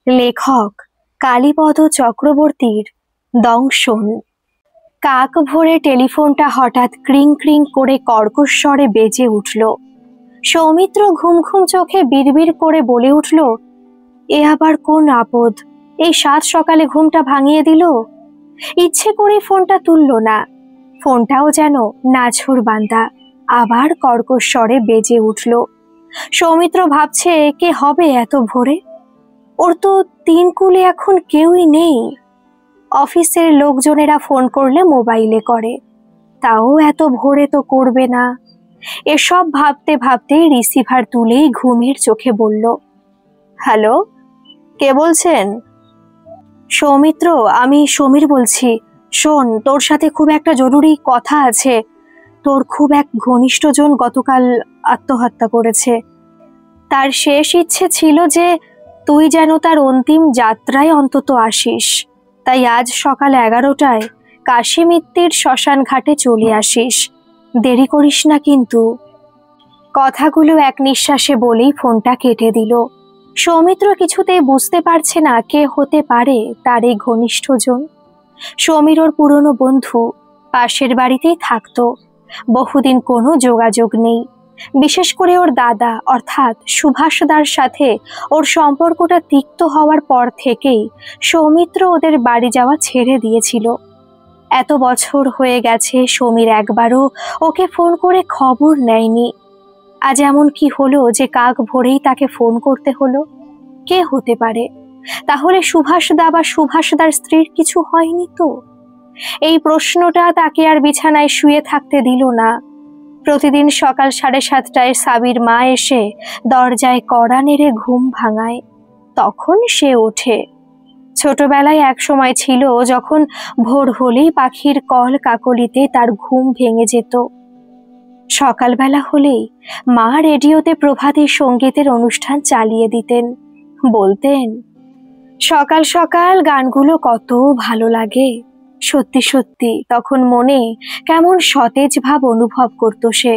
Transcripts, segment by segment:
লেখক কালীপদ চক্রবর্তীর দংশন। কাক ভরে টেলিফোনটা হঠাৎ ক্রিং ক্রিং করে কর্কশ স্বরে বেজে উঠল। সৌমিত্র ঘুম ঘুম চোখে বিড়বিড় করে বলে উঠল, এ আবার কোন আপদ? এই সাত সকালে ঘুমটা ভাঙিয়ে দিল। ইচ্ছে করে ফোনটা তুলল না। ফোনটাও যেন নাছোড় বান্দা আবার কর্কশ স্বরে বেজে উঠল। সৌমিত্র ভাবছে, কে হবে এত ভোরে? ওর তো তিন কুলে এখন কেউই নেই। অফিসের লোকজনেরা ফোন করলে মোবাইলে করে, তাও এত ভোরে তো করবে না। এসব ভাবতে ভাবতে রিসিভার তুলেই ঘুমের চোখে বলল, হ্যালো, কে বলছেন? সৌমিত্র, আমি সমীর বলছি। শোন, তোর সাথে খুব একটা জরুরি কথা আছে। তোর খুব এক ঘনিষ্ঠজন গতকাল আত্মহত্যা করেছে। তার শেষ ইচ্ছে ছিল যে তুই যেন তার অন্তিম যাত্রায় অন্তত আসিস। তাই আজ সকাল 11টায় কাশী মিত্তির শ্মশান ঘাটে চলে আসিস। দেরি করিস না কিন্তু। কথাগুলো এক নিঃশ্বাসে বলেই ফোনটা কেটে দিল। সৌমিত্র কিছুতেই বুঝতে পারছে না কে হতে পারে তার এই ঘনিষ্ঠজন। সমীর ওর পুরনো বন্ধু, পাশের বাড়িতেই থাকতো। বহুদিন কোনো যোগাযোগ নেই। বিশেষ করে ওর দাদা অর্থাৎ সুভাষদার সাথে ওর সম্পর্কটা তিক্ত হওয়ার পর থেকেই সৌমিত্র ওদের বাড়ি যাওয়া ছেড়ে দিয়েছিল। এত বছর হয়ে গেছে সমীর একবারও ওকে ফোন করে খবর নেয়নি। আজ এমন কি হলো যে কাক ভোরেই তাকে ফোন করতে হলো? কে হতে পারে? তাহলে সুভাষদা বা সুভাষদার স্ত্রীর কিছু হয়নি তো? এই প্রশ্নটা তাকে আর বিছানায় শুয়ে থাকতে দিল না। প্রতিদিন সকাল 7:30টায় সাবির মা এসে দরজায় কড়া নেড়ে ঘুম ভাঙায়, তখন সে ওঠে। ছোটবেলায় এক সময় ছিল যখন ভোর হলেই পাখির কল কাকলিতে তার ঘুম ভেঙে যেত। সকালবেলা হলেই মা রেডিওতে প্রভাতী সঙ্গীতের অনুষ্ঠান চালিয়ে দিতেন। বলতেন, সকাল সকাল গানগুলো কত ভালো লাগে। সত্যি সত্যি তখন মনে কেমন সতেজ ভাব অনুভব করত সে।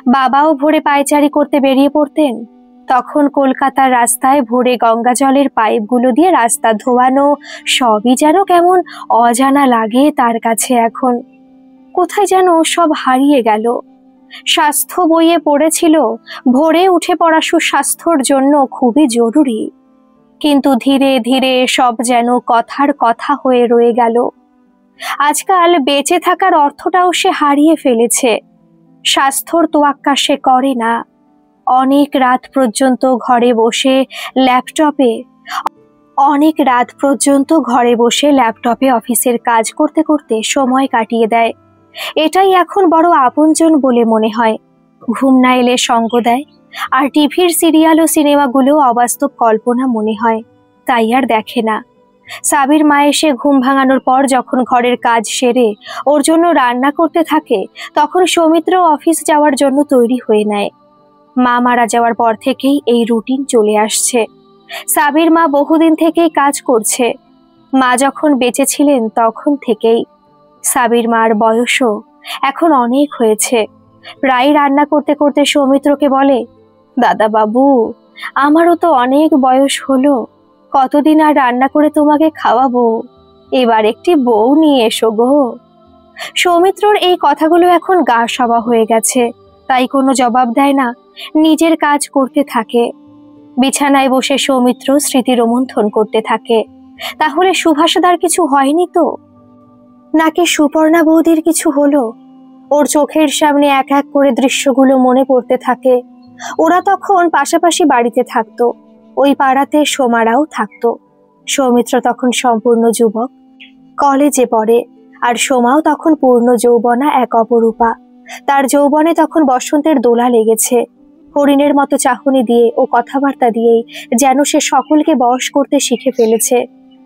বাবাও ভোরে পায়চারি করতে বেরিয়ে পড়তেন। তখন কলকাতার রাস্তায় ভোরে গঙ্গা জলের পাইপগুলো দিয়ে রাস্তা ধোয়ানো সবই যেন কেমন অজানা লাগে তার কাছে এখন। কোথায় যেন সব হারিয়ে গেল। স্বাস্থ্য বইয়ে পড়েছিল ভোরে উঠে পড়া সুস্বাস্থ্যর জন্য খুবই জরুরি। কিন্তু ধীরে ধীরে সব যেন কথার কথা হয়ে রয়ে গেল। আজকাল বেঁচে থাকার অর্থটাও সে হারিয়ে ফেলেছে। স্বাস্থ্যর তোয়াক্কা সে করে না। অনেক রাত পর্যন্ত ঘরে বসে ল্যাপটপে অফিসের কাজ করতে করতে সময় কাটিয়ে দেয়। এটাই এখন বড় আপনজন বলে মনে হয়। ঘুম না এলে সঙ্গ দেয়। আর টিভির সিরিয়াল ও সিনেমাগুলো অবাস্তব কল্পনা মনে হয়, তাই আর দেখে না। সাবির মা এসে ঘুম ভাঙানোর পর যখন ঘরের কাজ সেরে ওর জন্য রান্না করতে থাকে, তখন সৌমিত্র অফিস যাওয়ার জন্য তৈরি হয়ে নেয়। মা মারা যাওয়ার পর থেকেই এই রুটিন চলে আসছে। সাবির মা বহুদিন থেকেই কাজ করছে। মা যখন বেঁচে ছিলেন তখন থেকেই। সাবির মার বয়সও এখন অনেক হয়েছে। প্রায় রান্না করতে করতে সৌমিত্রকে বলে, দাদা বাবু, আমারও তো অনেক বয়স হলো, কতদিন আর রান্না করে তোমাকে খাওয়াবো? এবার একটি বউ নিয়ে এসো গো। সৌমিত্রর এই কথাগুলো এখন গা সওয়া হয়ে গেছে, তাই কোনো জবাব দেয় না, নিজের কাজ করতে থাকে। বিছানায় বসে সৌমিত্র স্মৃতি রোমন্থন করতে থাকে। তাহলে সুভাষদার কিছু হয়নি তো? নাকি সুপর্ণা বৌদির কিছু হলো? ওর চোখের সামনে এক এক করে দৃশ্যগুলো মনে পড়তে থাকে। ওরা তখন পাশাপাশি বাড়িতে থাকতো। ওই পাড়াতে সোমারাও থাকতো। সৌমিত্র তখন সম্পূর্ণ যুবক, কলেজে পড়ে। আর সোমাও তখন পূর্ণ যৌবনা, এক অপরূপা। তার যৌবনে তখন বসন্তের দোলা লেগেছে। হরিণের মতো চাহনি দিয়ে ও কথাবার্তা দিয়েই যেন সে সকলকে বশ করতে শিখে ফেলেছে।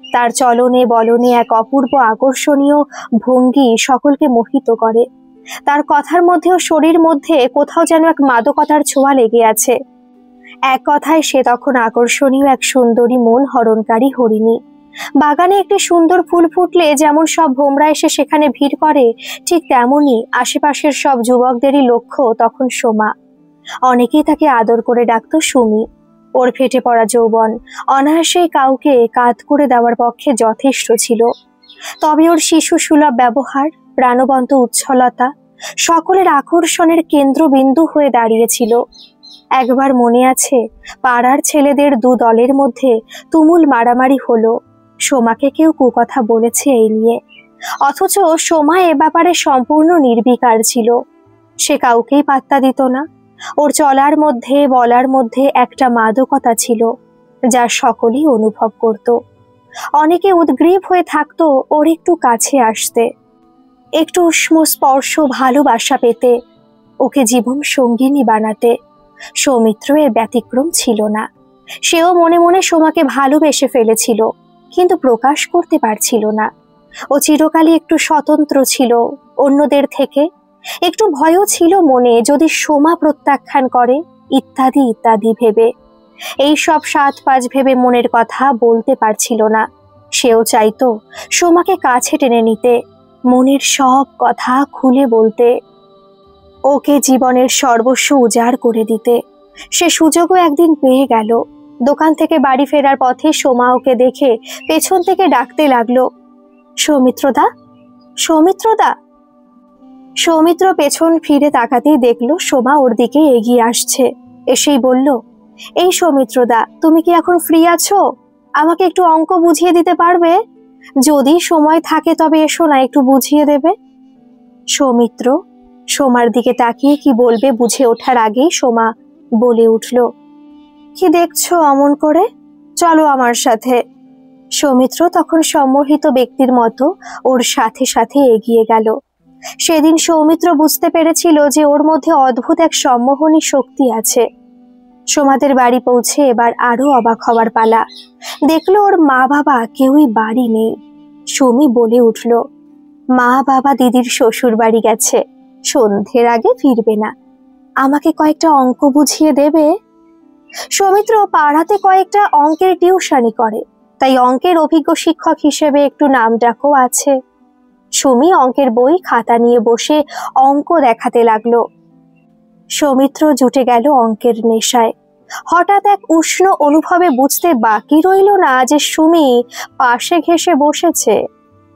তার চলনে বলনে এক অপূর্ব আকর্ষণীয় ভঙ্গি সকলকে মোহিত করে। তার কথার মধ্যেও শরীর মধ্যে কোথাও যেন এক মাদকতার ছোঁয়া লেগে আছে। এক কথায় সে তখন আকর্ষণীয় এক সুন্দরী মন হরণকারী হরিণী। বাগানে একটি সুন্দর ফুল ফুটলে যেমন সব ভোমরা এসে সেখানে ভিড় করে, ঠিক তেমনি আশেপাশের সব যুবকদেরই লক্ষ্য তখন সোমা। অনেকেই তাকে আদর করে ডাকতো সুমি। ওর ফেটে পড়া যৌবন অনায়াসেই কাউকে কাত করে দেওয়ার পক্ষে যথেষ্ট ছিল। তবে ওর শিশু সুলভ ব্যবহার, প্রাণবন্ত উচ্ছলতা সকলের আকর্ষণের কেন্দ্রবিন্দু হয়ে দাঁড়িয়েছিল। একবার মনে আছে, পাড়ার ছেলেদের দু দলের মধ্যে তুমুল মারামারি হলো। সোমাকে কেউ কুকথা বলেছে এই নিয়ে, অথচ সোমা এ ব্যাপারে সম্পূর্ণ নির্বিকার ছিল। সে কাউকেই পাত্তা দিত না। ওর চলার মধ্যে বলার মধ্যে একটা মাদকতা ছিল, যা সকলেই অনুভব করত। অনেকে উদ্গ্রীব হয়ে থাকতো ওর একটু কাছে আসতে, একটু উষ্ণ স্পর্শ ভালোবাসা পেতে, ওকে জীবন সঙ্গিনী বানাতে। সৌমিত্র এর ব্যতিক্রম ছিল না। সেও মনে মনে সোমাকে ভালোবেসে ফেলেছিল, কিন্তু প্রকাশ করতে পারছিল না। ও চিরকালই একটু স্বতন্ত্র ছিল অন্যদের থেকে। একটু ভয়ও ছিল মনে, যদি সোমা প্রত্যাখ্যান করে, ইত্যাদি ইত্যাদি ভেবে। এই সব ৭-৫ ভেবে মনের কথা বলতে পারছিল না। সেও চাইতো সোমাকে কাছে টেনে নিতে, মনের সব কথা খুলে বলতে, ওকে জীবনের সর্বস্ব উজাড় করে দিতে। সে সুযোগও একদিন পেয়ে গেল। দোকান থেকে বাড়ি ফেরার পথে সোমা ওকে দেখে পেছন থেকে ডাকতে লাগলো, সৌমিত্রদা, সৌমিত্রদা। সৌমিত্র পেছন ফিরে তাকাতেই দেখলো সোমা ওর দিকে এগিয়ে আসছে। এসেই বলল, এই সৌমিত্রদা, তুমি কি এখন ফ্রি আছো? আমাকে একটু অঙ্ক বুঝিয়ে দিতে পারবে? যদি সময় থাকে তবে এসো না, একটু বুঝিয়ে দেবে। সৌমিত্র সোমার দিকে তাকিয়ে কি বলবে বুঝে ওঠার আগেই সোমা বলে উঠল, কি দেখছো অমন করে? চলো আমার সাথে। সৌমিত্র তখন সম্মোহিত ব্যক্তির মতো ওর সাথে সাথে এগিয়ে গেল। সেদিন সৌমিত্র বুঝতে পেরেছিল যে ওর মধ্যে অদ্ভুত এক সম্মোহনী শক্তি আছে। সোমাদের বাড়ি পৌঁছে এবার আরো অবাক হওয়ার পালা। দেখলো ওর মা বাবা কেউই বাড়ি নেই। সুমি বলে উঠল, মা বাবা দিদির শ্বশুর বাড়ি গেছে, সন্ধ্যের আগে ফিরবে না। আমাকে কয়েকটা অঙ্ক বুঝিয়ে দেবে? সৌমিত্র পাড়াতে কয়েকটা অঙ্কের টিউশনি করে, তাই অঙ্কের অভিজ্ঞ শিক্ষক হিসেবে একটু নামডাকও আছে। সুমি অঙ্কের বই খাতা নিয়ে বসে অঙ্ক দেখাতে লাগলো। সৌমিত্র জুটে গেল অঙ্কের নেশায়। হঠাৎ এক উষ্ণ অনুভবে বুঝতে বাকি রইল না যে সুমি পাশে ঘেঁষে বসেছে,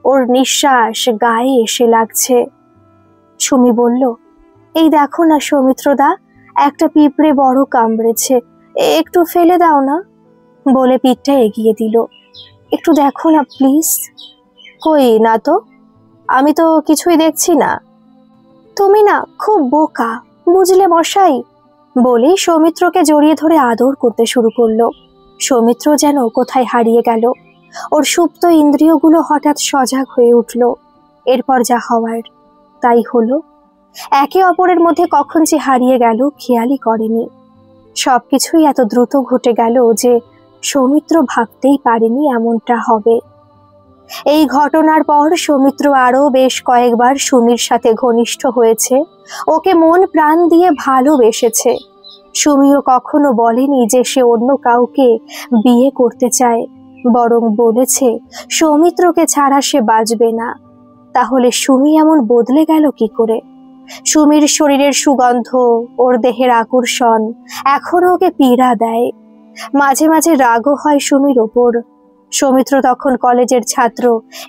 ওর নিঃশ্বাস গায়ে এসে লাগছে। সুমি বলল, এই দেখো না সৌমিত্রদা, একটা পিঁপড়ে বড় কামড়েছে, একটু ফেলে দাও না। বলে পিঠটা এগিয়ে দিল। একটু দেখো না প্লিজ। কই না তো, আমি তো কিছুই দেখছি না। তুমি না খুব বোকা, বুঝলে মশাই। বলেই সৌমিত্রকে জড়িয়ে ধরে আদর করতে শুরু করলো। সৌমিত্র যেন কোথায় হারিয়ে গেল। ওর সুপ্ত ইন্দ্রিয়গুলো হঠাৎ সজাগ হয়ে উঠল। এরপর যা হওয়ার তাই হলো। একে অপরের মধ্যে কখন যে হারিয়ে গেল খেয়ালই করেনি। সবকিছুই এত দ্রুত ঘটে গেল যে সৌমিত্র ভাবতেই পারেনি এমনটা হবে। এই ঘটনার পর সৌমিত্র আরো বেশ কয়েকবার সুমির সাথে ঘনিষ্ঠ হয়েছে, ওকে মন প্রাণ দিয়ে ভালোবেসেছে। সুমিও কখনো বলেনি যে সে অন্য কাউকে বিয়ে করতে চায়, বরং বলেছে সৌমিত্রকে ছাড়া সে বাঁচবে না। তাহলে সুমি এমন বদলে গেল কি করে? সুমির শরীরের সুগন্ধ, ওর দেহের আকর্ষণ এখনো ওকে পীড়া দেয়। মাঝে মাঝে রাগও হয় সুমির ওপর। সৌমিত্র তখন কলেজের ছাত্র,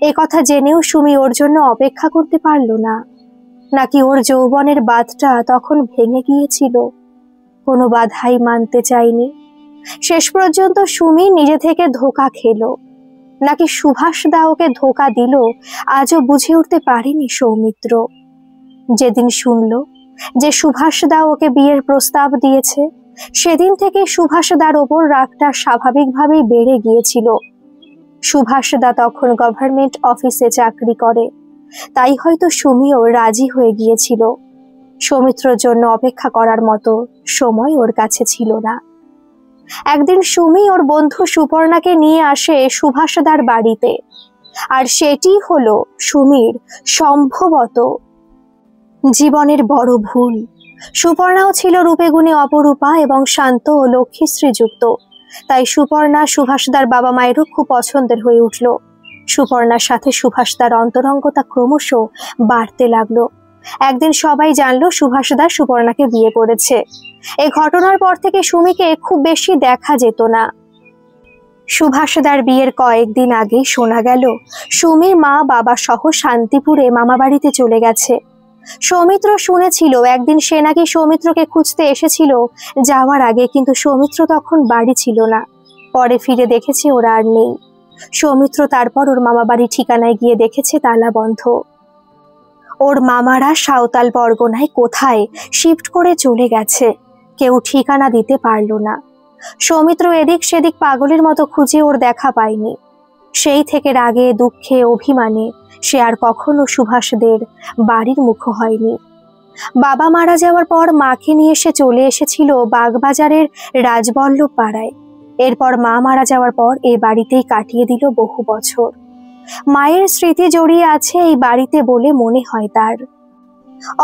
এ কথা জেনেও সুমি ওর জন্য অপেক্ষা করতে পারল না। নাকি ওর যৌবনের বাঁধটা তখন ভেঙে গিয়েছিল? কোনো বাধাই মানতে চায়নি। শেষ পর্যন্ত সুমি নিজে থেকে ধোঁকা খেলো, নাকি সুভাষ দা ওকে ধোঁকা দিল, আজও বুঝে উঠতে পারেনি সৌমিত্র। যেদিন শুনল যে সুভাষ দা ওকে বিয়ের প্রস্তাব দিয়েছে, সেদিন থেকে সুভাষ দার ওপর রাগটা স্বাভাবিকভাবেই বেড়ে গিয়েছিল। সুভাষ দা তখন গভর্নমেন্ট অফিসে চাকরি করে, তাই হয়তো সুমিও রাজি হয়ে গিয়েছিল। সৌমিত্রর জন্য অপেক্ষা করার মতো সময় ওর কাছে ছিল না। একদিন সুমি ওর বন্ধু সুপর্ণাকে নিয়ে আসে সুভাষ দার বাড়িতে, আর সেটি হলো সুমির সম্ভবত জীবনের বড় ভুল। সুপর্ণাও ছিল রূপে গুণে অপরূপা এবং শান্ত ও লক্ষ্মীশ্রীযুক্ত, তাই সুপর্ণা সুভাষদার বাবা মায়েরও খুব পছন্দের হয়ে উঠল। সুপর্ণার সাথে সুভাষদার অন্তরঙ্গতা ক্রমশ বাড়তে লাগলো। একদিন সবাই জানলো সুভাষদা সুপর্ণাকে বিয়ে করেছে। এই ঘটনার পর থেকে সুমিকে খুব বেশি দেখা যেত না। সুভাষদার বিয়ের কয়েকদিন আগে শোনা গেল সুমির মা বাবা সহ শান্তিপুরে মামাবাড়িতে চলে গেছে। সৌমিত্র শুনেছিল একদিন সে নাকি সৌমিত্রকে খুঁজতে এসেছিল যাওয়ার আগে, কিন্তু সৌমিত্র তখন বাড়ি ছিল না। পরে ফিরে দেখেছে ওরা আর নেই। সৌমিত্র তারপর ওর মামাবাড়ি ঠিকানায় গিয়ে দেখেছে তালা বন্ধ। ওর মামারা সাঁওতাল পরগনায় কোথায় শিফট করে চলে গেছে, কেউ ঠিকানা দিতে পারল না। সৌমিত্র এদিক সেদিক পাগলের মতো খুঁজে ওর দেখা পায়নি। সেই থেকে রাগে দুঃখে অভিমানে সে আর কখনো সুভাষদের বাড়ির মুখ হয়নি। বাবা মারা যাওয়ার পর মাকে নিয়ে সে চলে এসেছিল বাগবাজারের রাজবল্লভ পাড়ায়। এরপর মা মারা যাওয়ার পর এ বাড়িতেই কাটিয়ে দিল বহু বছর। মায়ের স্মৃতি জড়িয়ে আছে এই বাড়িতে বলে মনে হয় তার।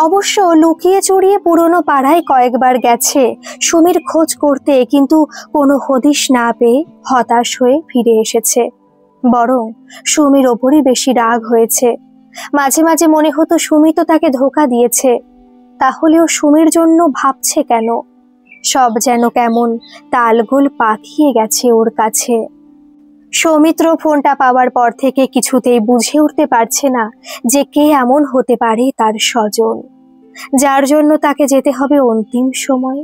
অবশ্য লুকিয়ে চুরিয়ে পুরনো পাড়ায় কয়েকবার গেছে সুমির খোঁজ করতে, কিন্তু কোনো হদিশ না পেয়ে হতাশ হয়ে ফিরে এসেছে। বরং সুমির ওপরই বেশি রাগ হয়েছে। মাঝে মাঝে মনে হতো সুমি তো তাকে ধোঁকা দিয়েছে, তাহলেও সুমির জন্য ভাবছে কেন? সব যেন কেমন তালগোল পাকিয়ে গেছে ওর কাছে। সৌমিত্র ফোনটা পাওয়ার পর থেকে কিছুতেই বুঝে উঠতে পারছে না যে কে এমন হতে পারে তার স্বজন, যার জন্য তাকে যেতে হবে অন্তিম সময়।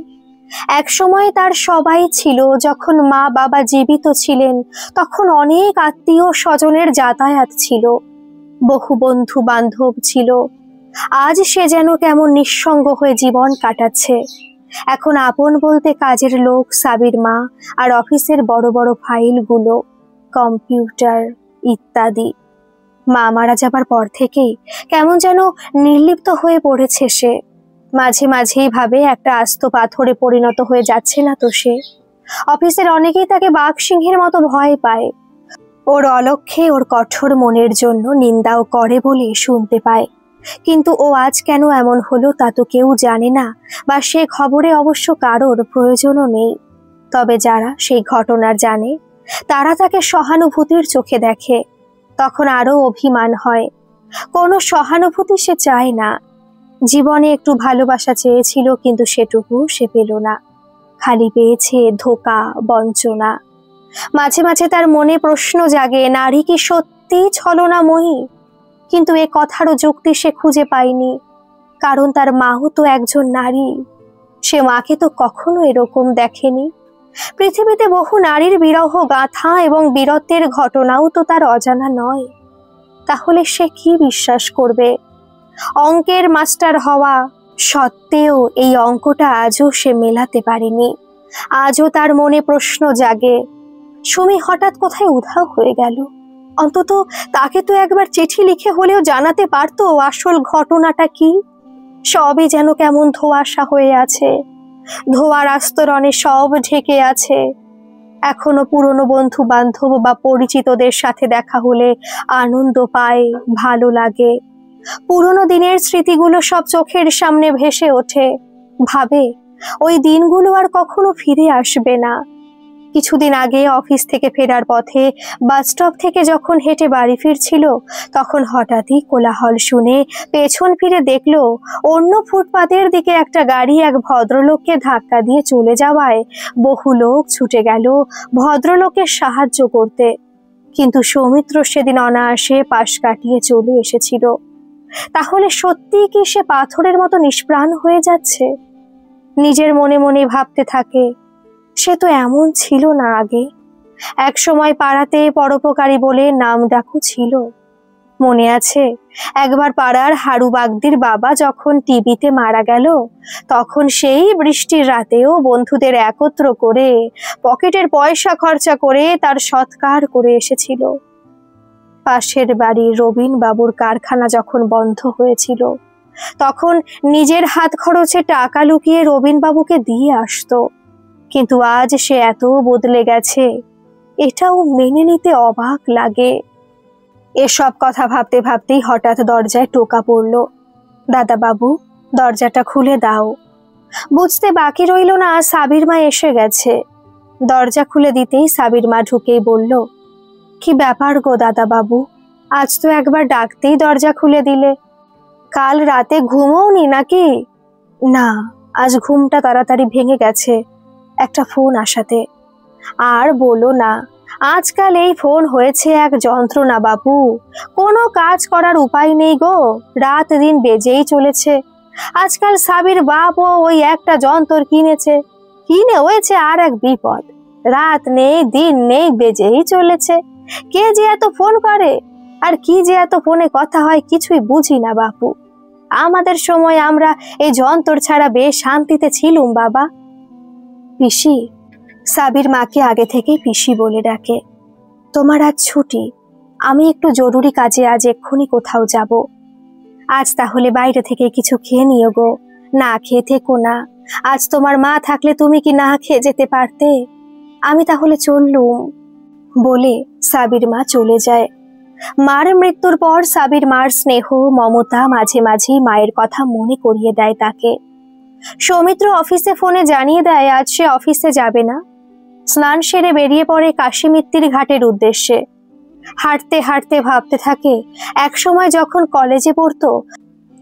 এক সময় তার সবাই ছিল, যখন মা বাবা জীবিত ছিলেন তখন অনেক আত্মীয় স্বজনের যাতায়াত ছিল, বহু বন্ধু বান্ধব ছিল। আজ সে যেন কেমন নিঃসঙ্গ হয়ে জীবন কাটাচ্ছে। এখন আপন বলতে কাজের লোক, সাবির মা, আর অফিসের বড় বড় ফাইলগুলো, কম্পিউটার ইত্যাদি। মা মারা যাবার পর থেকেই কেমন যেন নির্লিপ্ত হয়ে পড়েছে সে। মাঝে মাঝেই ভাবে একটা আস্ত পাথরে পরিণত হয়ে যাচ্ছে না তো সে। অফিসের অনেকেই তাকে বাঘ সিংহের মতো ভয় পায়। ওর অলক্ষ্যে ওর কঠোর মনের জন্য নিন্দাও করে বলে শুনতে পায়। কিন্তু ও আজ কেন এমন হলো তা তো কেউ জানে না, বা সে খবরে অবশ্য কারোর প্রয়োজনও নেই। তবে যারা সেই ঘটনার জানে তারা তাকে সহানুভূতির চোখে দেখে। তখন আরো অভিমান হয়। কোনো সহানুভূতি সে চায় না। জীবনে একটু ভালোবাসা চেয়েছিল, কিন্তু সেটুকু সে পেল না। খালি পেয়েছে ধোঁকা, বঞ্চনা। মাঝে মাঝে তার মনে প্রশ্ন জাগে, নারী কি সত্যি ছলনাময়ী? কিন্তু এ কথারও যুক্তি সে খুঁজে পায়নি, কারণ তার মাও তো একজন নারী। সে মাকে তো কখনো এরকম দেখেনি। পৃথিবীতে বহু নারীর বিরহ গাথা এবং বীরত্বের ঘটনাও তো তার অজানা নয়। তাহলে সে কি বিশ্বাস করবে? অঙ্কের মাস্টার হওয়া সত্ত্বেও এই অঙ্কটা আজও সে মেলাতে পারেনি। আজও তার মনে প্রশ্ন জাগে, সুমি হঠাৎ কোথায় উধাও হয়ে গেল? অন্তত তাকে তো একবার চিঠি লিখে হলেও জানাতে পারতো আসল ঘটনাটা কি। সবই যেন কেমন ধোঁয়াশা হয়ে আছে, ধোঁয়ার আস্তরণে সব ঢেকে আছে। এখনো পুরনো বন্ধু বান্ধব বা পরিচিতদের সাথে দেখা হলে আনন্দ পায়, ভালো লাগে। পুরনো দিনের স্মৃতিগুলো সব চোখের সামনে ভেসে ওঠে। ভাবে ওই দিনগুলো আর কখনো ফিরে আসবে না। কিছুদিন আগে অফিস থেকে ফেরার পথে বাস স্টপ থেকে যখন হেঁটে বাড়ি ফিরছিল, তখন হঠাৎই কোলাহল শুনে পেছন ফিরে দেখলো অন্য ফুটপাতের দিকে একটা গাড়ি এক ভদ্রলোককে ধাক্কা দিয়ে চলে যাওয়ায় বহু লোক ছুটে গেল ভদ্রলোকের সাহায্য করতে। কিন্তু সৌমিত্র সেদিন অনায়াসে পাশ কাটিয়ে চলে এসেছিল। তাহলে সত্যিই কি সে পাথরের মতো নিষ্প্রাণ হয়ে যাচ্ছে? নিজের মনে মনে ভাবতে থাকে, সে তো এমন ছিল না আগে। এক সময় পাড়াতে পরোপকারী বলে নাম ডাকও ছিল। মনে আছে একবার পাড়ার হারু বাগদির বাবা যখন টিবিতে মারা গেল, তখন সেই বৃষ্টির রাতেও বন্ধুদের একত্র করে পকেটের পয়সা খরচা করে তার সৎকার করে এসেছিল। পাশের বাড়ির রবিন বাবুর কারখানা যখন বন্ধ হয়েছিল, তখন নিজের হাত খরচে টাকা লুকিয়ে রবিন বাবুকে দিয়ে আসতো। কিন্তু আজ সে এত বদলে গেছে, এটাও মেনে নিতে অবাক লাগে। এসব কথা ভাবতে ভাবতেই হঠাৎ দরজায় টোকা পড়ল। দাদা বাবু, দরজাটা খুলে দাও। বুঝতে বাকি রইল না সাবির মা এসে গেছে। দরজা খুলে দিতেই সাবির মা ঢুকেই বলল, কি ব্যাপার গো দাদা বাবু, আজ তো একবার ডাকতেই দরজা খুলে দিলে। কাল রাতে ঘুমোওনি নাকি? না, আজ ঘুমটা তাড়াতাড়ি ভেঙে গেছে একটা ফোন আসাতে। আর বলো না, আজকাল এই ফোন হয়েছে এক যন্ত্রণা বাপু। কোনো কাজ করার উপায় নেই গো, রাত দিন বেজেই চলেছে। আজকাল সাবির বাপও ওই একটা যন্ত্র কিনে হয়েছে আর এক বিপদ। রাত নেই দিন নেই বেজেই চলেছে। কে যে এত ফোন করে আর কি যে এত ফোনে কথা হয় কিছুই বুঝি না বাপু। আমাদের সময় আমরা এই যন্ত্র ছাড়া বেশ শান্তিতে ছিলুম বাবা। পিসি, সাবির মাকে আগে থেকেই পিসি বলে ডাকে। তোমার আজ ছুটি, আমি একটু জরুরি কাজে আজ এক্ষুনি কোথাও যাব। আজ তাহলে বাইরে থেকে কিছু খেয়ে নিও গো, না খেয়ে থেকো না। আজ তোমার মা থাকলে তুমি কি না খেয়ে যেতে পারতে? আমি তাহলে চললুম। বলে সাবির মা চলে যায়। মার মৃত্যুর পর সাবির মার স্নেহ মমতা মাঝে মাঝেই মায়ের কথা মনে করিয়ে দেয় তাকে। সৌমিত্র অফিসে ফোনে জানিয়ে দেয় আজ সে অফিসে যাবে না। স্নান সেরে বেরিয়ে পড়ে কাশিমিত্তির ঘাটের উদ্দেশ্যে। হাঁটতে হাঁটতে ভাবতে থাকে একসময় যখন কলেজে পড়তো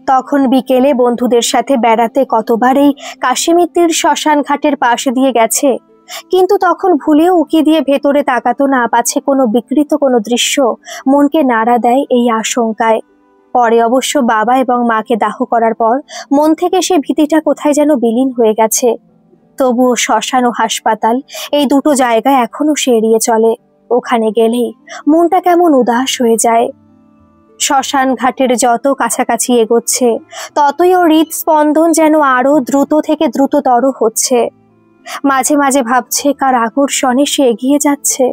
তখন বিকেলে বন্ধুদের সাথে বেড়াতে কতবার এই কাশিমিত্তির শ্মশান ঘাটের পাশ দিয়ে গেছে, কিন্তু তখন ভুলেও উকি দিয়ে ভেতরে তাকাতো না, পাছে কোনো বিকৃত কোনো দৃশ্য মনকে নাড়া দেয় এই আশঙ্কায়। পরে অবশ্য বাবা এবং মাকে দাহ করার পর মন থেকে সে ভীতিটা কোথায় যেন বিলীন হয়ে গেছে। তবুও শ্মশান ও হাসপাতাল এই দুটো জায়গা এখনো সে এড়িয়ে চলে। ওখানে গেলেই মনটা কেমন উদাস হয়ে যায়। শ্মশান ঘাটের যত কাছাকাছি এগোচ্ছে ততই ওর হৃদস্পন্দন যেন আরো দ্রুত থেকে দ্রুততর হচ্ছে। মাঝে মাঝে ভাবছে কার আকর্ষণে সে এগিয়ে যাচ্ছে।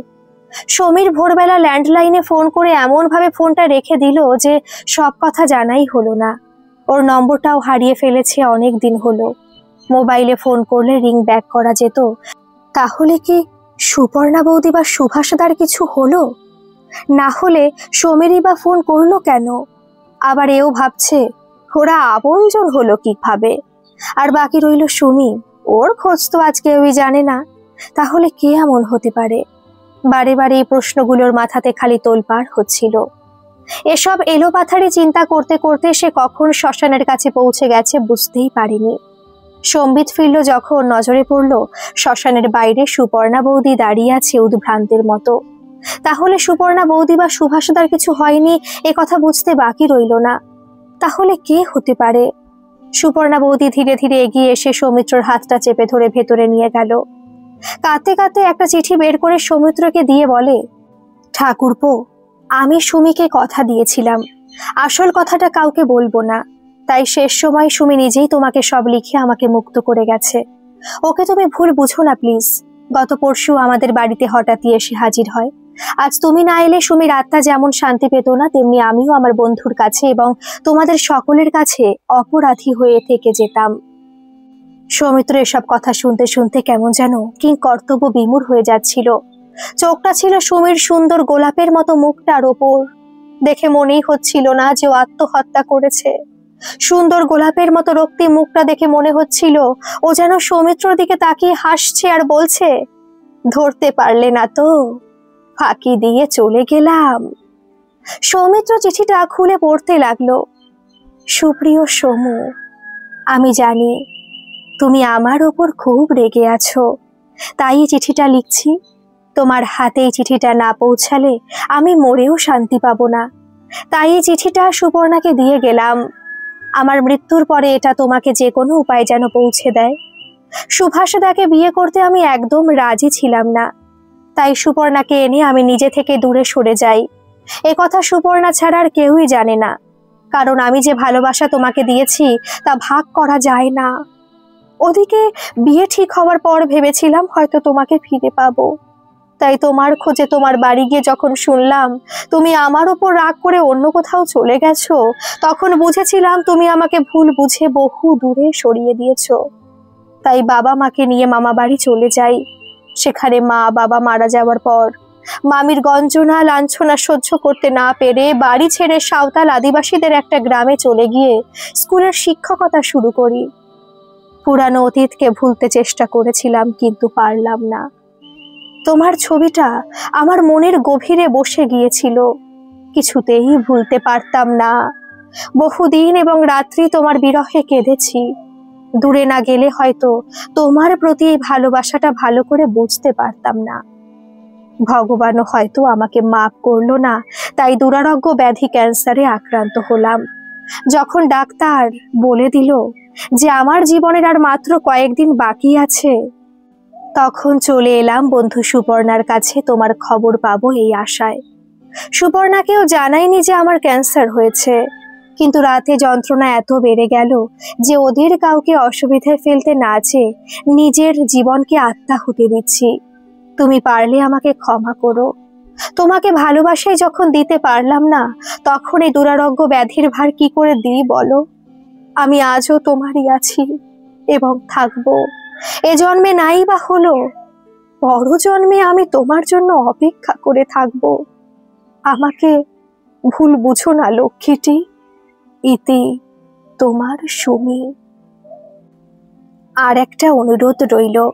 সমীর ভোরবেলা ল্যান্ডলাইনে ফোন করে এমন ভাবে ফোনটা রেখে দিল যে সব কথা জানাই হলো না। ওর নম্বরটাও হারিয়ে ফেলেছে অনেক দিন হলো। মোবাইলে ফোন করলে রিং ব্যাক করা যেত। তাহলে কি সুপর্ণা বৌদি বা সুভাষদার কিছু হলো? না হলে সমীরই বা ফোন করলো কেন? আবার এও ভাবছে ওরা আপনজন হলো কিভাবে। আর বাকি রইল সুমি, ওর খোঁজ তো আজ কেউই জানে না। তাহলে কে এমন হতে পারে? বারে বারে এই প্রশ্নগুলোর মাথাতে খালি তোলপাড় হচ্ছিল। এসব এলোপাথারি চিন্তা করতে করতে সে কখন শ্মশানের কাছে পৌঁছে গেছে বুঝতেই পারেনি। সম্বিত ফিরল যখন নজরে পড়ল শ্মশানের বাইরে সুপর্ণা বৌদি দাঁড়িয়ে আছে উদ্ভ্রান্তের মতো। তাহলে সুপর্ণা বৌদি বা সুভাষদার কিছু হয়নি এ কথা বুঝতে বাকি রইল না। তাহলে কে হতে পারে? সুপর্ণা বৌদি ধীরে ধীরে এগিয়ে এসে সৌমিত্রর হাতটা চেপে ধরে ভেতরে নিয়ে গেল। কাঁদতে কাঁদতে একটা চিঠি বের করে সৌমিত্রকে দিয়ে বলে, ঠাকুরপো, আমি সুমিকে কথা দিয়েছিলাম আসল কথাটা কাউকে বলবো না, তাই শেষ সময় সুমি নিজেই তোমাকে সব লিখে আমাকে মুক্ত করে গেছে। ওকে তুমি ভুল বুঝো না প্লিজ। গত পরশু আমাদের বাড়িতে হঠাৎই এসে হাজির হয়। আজ তুমি না এলে সুমির আত্মা যেমন শান্তি পেত না, তেমনি আমিও আমার বন্ধুর কাছে এবং তোমাদের সকলের কাছে অপরাধী হয়ে থেকে যেতাম। সৌমিত্র এসব কথা শুনতে শুনতে কেমন যেন কিংকর্তব্য বিমূঢ় হয়ে যাচ্ছিল। চোখটা ছিল সুমির সুন্দর গোলাপের মতো মুখটার ওপর। দেখে মনেই হচ্ছিল না যে ও আত্মহত্যা করেছে। সুন্দর গোলাপের মতো রক্তিম মুখটা দেখে মনে হচ্ছিল ও যেন সৌমিত্রর দিকে তাকিয়ে হাসছে আর বলছে, ধরতে পারলে না তো, ফাঁকি দিয়ে চলে গেলাম। সৌমিত্র চিঠিটা খুলে পড়তে লাগলো। সুপ্রিয় সমু, আমি জানি তুমি আমার ওপর খুব রেগে আছো, তাই এই চিঠিটা লিখছি। তোমার হাতে এই চিঠিটা না পৌঁছালে আমি মরেও শান্তি পাবো না, তাই এই চিঠিটা সুপর্ণাকে দিয়ে গেলাম। আমার মৃত্যুর পরে এটা তোমাকে যে কোনো উপায় যেন পৌঁছে দেয়। সুভাষদাকে বিয়ে করতে আমি একদম রাজি ছিলাম না, তাই সুপর্ণাকে এনে আমি নিজে থেকে দূরে সরে যাই। এ কথা সুপর্ণা ছাড়া আর কেউই জানে না, কারণ আমি যে ভালোবাসা তোমাকে দিয়েছি তা ভাগ করা যায় না। ওদিকে বিয়ে ঠিক হওয়ার পর ভেবেছিলাম হয়তো তোমাকে ফিরে পাবো, তাই তোমার খোঁজে তোমার বাড়ি গিয়ে যখন শুনলাম তুমি আমার ওপর রাগ করে অন্য কোথাও চলে গেছো, তখন বুঝেছিলাম তুমি আমাকে ভুল বুঝে বহু দূরে সরিয়ে দিয়েছো। তাই বাবা মাকে নিয়ে মামা বাড়ি চলে যাই। সেখানে মা বাবা মারা যাওয়ার পর মামির গঞ্জনা লাঞ্ছনা সহ্য করতে না পেরে বাড়ি ছেড়ে সাঁওতাল আদিবাসীদের একটা গ্রামে চলে গিয়ে স্কুলের শিক্ষকতা শুরু করি। পুরানো অতীতকে ভুলতে চেষ্টা করেছিলাম কিন্তু পারলাম না। তোমার ছবিটা আমার মনের গভীরে বসে গিয়েছিল, কিছুতেই ভুলতে পারতাম না। বহুদিন এবং রাত্রি তোমার বিরহে কেঁদেছি। দূরে না গেলে হয়তো তোমার প্রতি এই ভালোবাসাটা ভালো করে বুঝতে পারতাম না। ভগবানও হয়তো আমাকে মাফ করলো না, তাই দুরারোগ্য ব্যাধি ক্যান্সারে আক্রান্ত হলাম। যখন ডাক্তার বলে দিল যে আমার জীবনের আর মাত্র কয়েকদিন বাকি আছে, তখন চলে এলাম বন্ধু সুপর্ণার কাছে তোমার খবর পাবো এই আশায়। সুপর্ণাকেও জানাইনি যে আমার ক্যান্সার হয়েছে, কিন্তু রাতে যন্ত্রণা এত বেড়ে গেল যে ওদের কাউকে অসুবিধায় ফেলতে না চেয়ে নিজের জীবনকে আত্মাহুতি দিচ্ছি। তুমি পারলে আমাকে ক্ষমা করো। তোমাকে ভালোবাসাই যখন দিতে পারলাম না, তখন এই দুরারোগ্য ব্যাধির ভার কি করে দিই বলো? আমি আজও তোমারই আছি এবং থাকবো। এ জন্মে নাই বা হলো, পর জন্মে আমি তোমার জন্য অপেক্ষা করে থাকবো। আমাকে ভুল বুঝো না লক্ষ্মীটি। ইতি তোমার সুমি। আর একটা অনুরোধ রইল,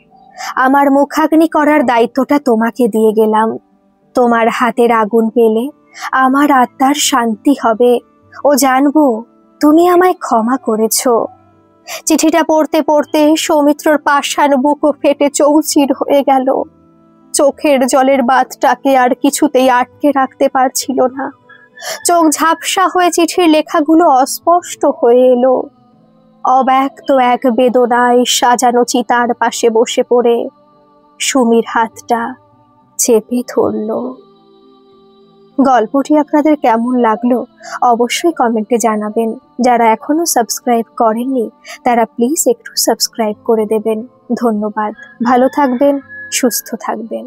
আমার মুখাগ্নি করার দায়িত্বটা তোমাকে দিয়ে গেলাম। তোমার হাতের আগুন পেলে আমার আত্মার শান্তি হবে ও জানবো তুমি আমায় ক্ষমা করেছো। চিঠিটা পড়তে পড়তে সৌমিত্রর পাষাণ বুকও ফেটে চৌচির হয়ে গেল। চোখের জলের বাঁধটাকে আর কিছুতেই আটকে রাখতে পারছিল না। চোখ ঝাপসা হয়ে চিঠির লেখাগুলো অস্পষ্ট হয়ে এলো। অব্যক্ত এক বেদনায় সাজানো চিতার পাশে বসে পড়ে সুমির হাতটা চেপে ধরল। গল্পটি আপনাদের কেমন লাগলো অবশ্যই কমেন্টে জানাবেন। যারা এখনো সাবস্ক্রাইব করেননি তারা প্লিজ একটু সাবস্ক্রাইব করে দেবেন। ধন্যবাদ। ভালো থাকবেন, সুস্থ থাকবেন।